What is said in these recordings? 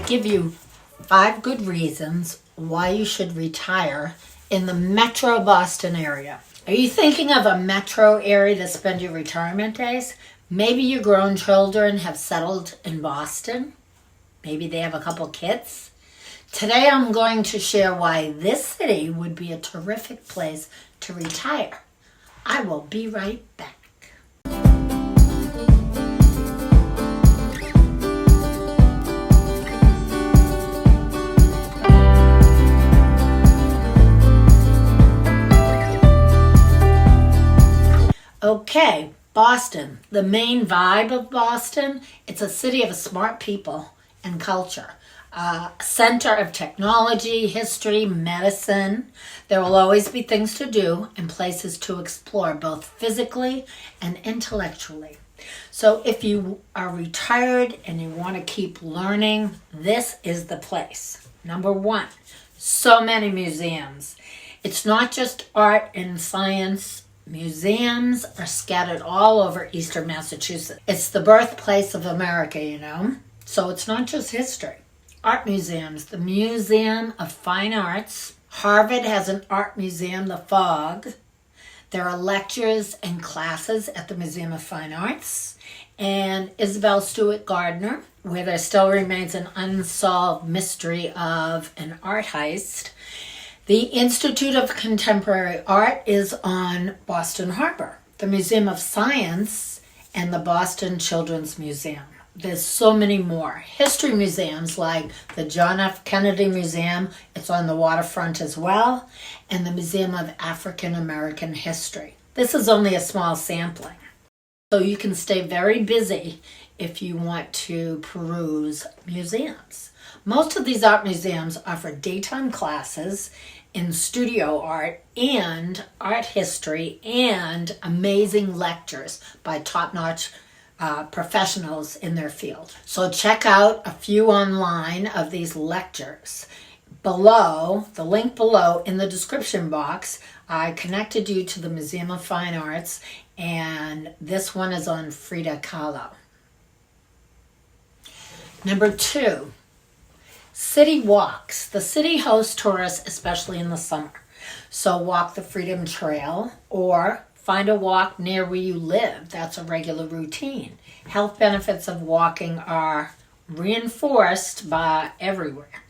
give you 5 good reasons why you should retire in the Metro Boston area. Are you thinking of a metro area to spend your retirement days? Maybe your grown children have settled in Boston. Maybe they have a couple kids. Today I'm going to share why this city would be a terrific place to retire. I will be right back. Okay, Boston. The main vibe of Boston, it's a city of smart people and culture. A center of technology, history, medicine. There will always be things to do and places to explore, both physically and intellectually. So if you are retired and you want to keep learning, this is the place. Number 1, so many museums. It's not just art and science. Museums are scattered all over eastern Massachusetts. It's the birthplace of America, you know? So it's not just history. Art museums, the Museum of Fine Arts. Harvard has an art museum, the Fog. There are lectures and classes at the Museum of Fine Arts. And Isabel Stewart Gardner, where there still remains an unsolved mystery of an art heist. The Institute of Contemporary Art is on Boston Harbor, the Museum of Science, and the Boston Children's Museum. There's so many more. History museums like the John F. Kennedy Museum, it's on the waterfront as well, and the Museum of African American History. This is only a small sampling, so you can stay very busy if you want to peruse museums. Most of these art museums offer daytime classes in studio art and art history and amazing lectures by top-notch professionals in their field. So check out a few online of these lectures. Below, the link below in the description box, I connected you to the Museum of Fine Arts, and this one is on Frida Kahlo. Number 2. City walks. The city hosts tourists, especially in the summer. So walk the Freedom Trail or find a walk near where you live. That's a regular routine. Health benefits of walking are reinforced by everywhere.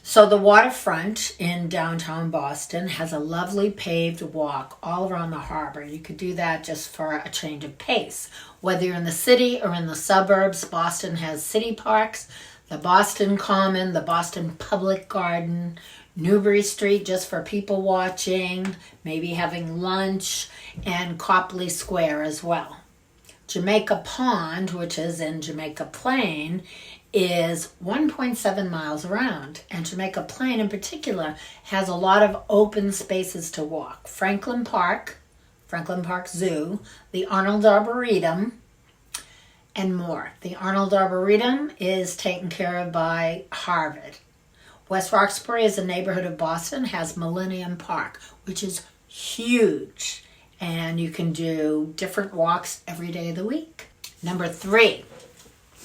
So the waterfront in downtown Boston has a lovely paved walk all around the harbor. You could do that just for a change of pace. Whether you're in the city or in the suburbs, Boston has city parks, the Boston Common, the Boston Public Garden, Newbury Street just for people watching, maybe having lunch, and Copley Square as well. Jamaica Pond, which is in Jamaica Plain, is 1.7 miles around. And Jamaica Plain in particular has a lot of open spaces to walk. Franklin Park Zoo, the Arnold Arboretum, and more. The Arnold Arboretum is taken care of by Harvard. West Roxbury is a neighborhood of Boston, has Millennium Park, which is huge. And you can do different walks every day of the week. Number 3,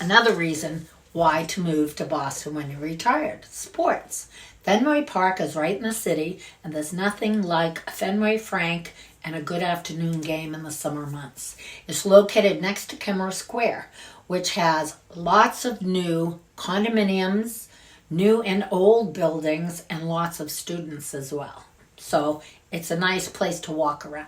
another reason why to move to Boston when you're retired. Sports. Fenway Park is right in the city, and there's nothing like Fenway Frank and a good afternoon game in the summer months. It's located next to Kemmerer Square, which has lots of new condominiums, new and old buildings, and lots of students as well. So it's a nice place to walk around.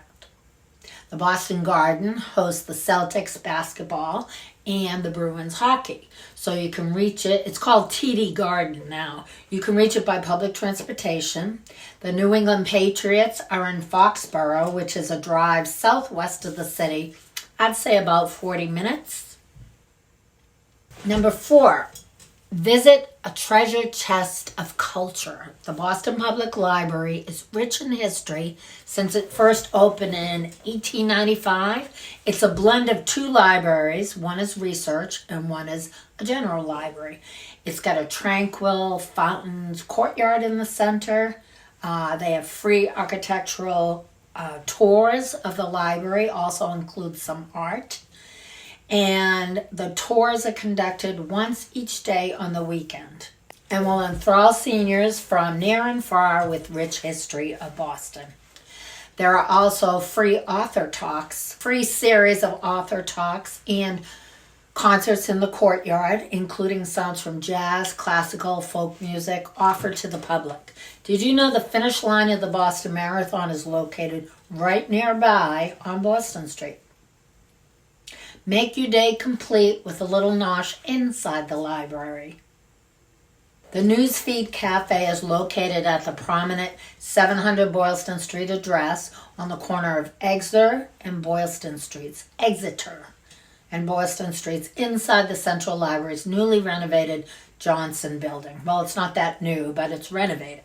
The Boston Garden hosts the Celtics basketball and the Bruins hockey. So you can reach it. It's called TD Garden now. You can reach it by public transportation. The New England Patriots are in Foxborough, which is a drive southwest of the city. I'd say about 40 minutes. Number 4, visit a treasure chest of culture. The Boston Public Library is rich in history since it first opened in 1895. It's a blend of 2 libraries. One is research and one is a general library. It's got a tranquil fountains courtyard in the center. They have free architectural tours of the library, also include some art. And the tours are conducted once each day on the weekend and will enthrall seniors from near and far with rich history of Boston. There are also free author talks, free series of author talks and concerts in the courtyard, including sounds from jazz, classical, folk music, offered to the public. Did you know the finish line of the Boston Marathon is located right nearby on Boston Street? Make your day complete with a little nosh inside the library. The Newsfeed Cafe is located at the prominent 700 Boylston Street address on the corner of Exeter and Boylston Streets. Exeter and Boylston Streets inside the Central Library's newly renovated Johnson building. Well, it's not that new, but it's renovated.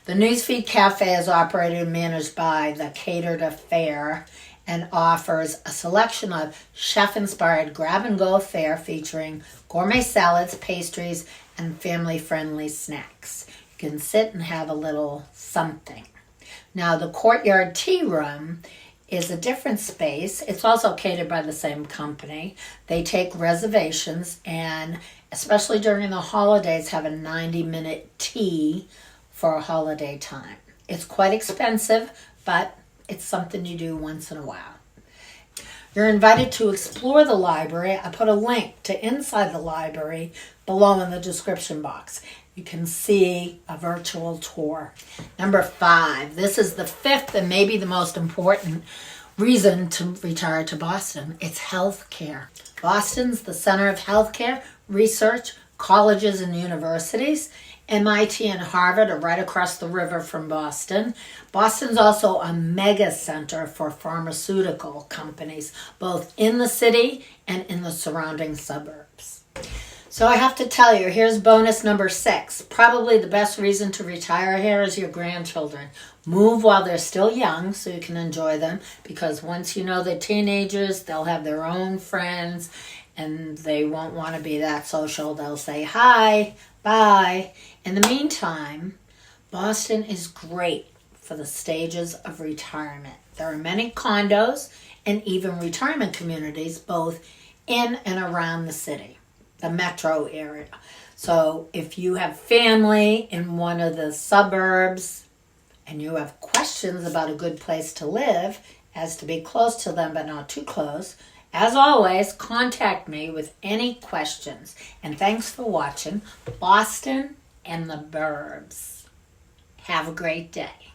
The Newsfeed Cafe is operated and managed by the Catered Affair and offers a selection of chef-inspired grab-and-go fare featuring gourmet salads, pastries, and family-friendly snacks. You can sit and have a little something. Now, the Courtyard Tea Room is a different space. It's also catered by the same company. They take reservations and, especially during the holidays, have a 90-minute tea for a holiday time. It's quite expensive, but it's something you do once in a while. You're invited to explore the library. I put a link to inside the library below in the description box. You can see a virtual tour. Number 5. This is the 5th and maybe the most important reason to retire to Boston. It's healthcare. Boston's the center of healthcare, research, colleges and universities. MIT and Harvard are right across the river from Boston. Boston's also a mega center for pharmaceutical companies, both in the city and in the surrounding suburbs. So I have to tell you, here's bonus number 6. Probably the best reason to retire here is your grandchildren. Move while they're still young so you can enjoy them, because once you know they're teenagers, they'll have their own friends and they won't want to be that social. They'll say hi, bye. In the meantime, Boston is great for the stages of retirement. There are many condos and even retirement communities both in and around the city, the metro area. So if you have family in one of the suburbs and you have questions about a good place to live, as to be close to them but not too close, as always, contact me with any questions. And thanks for watching Boston and the Burbs. Have a great day.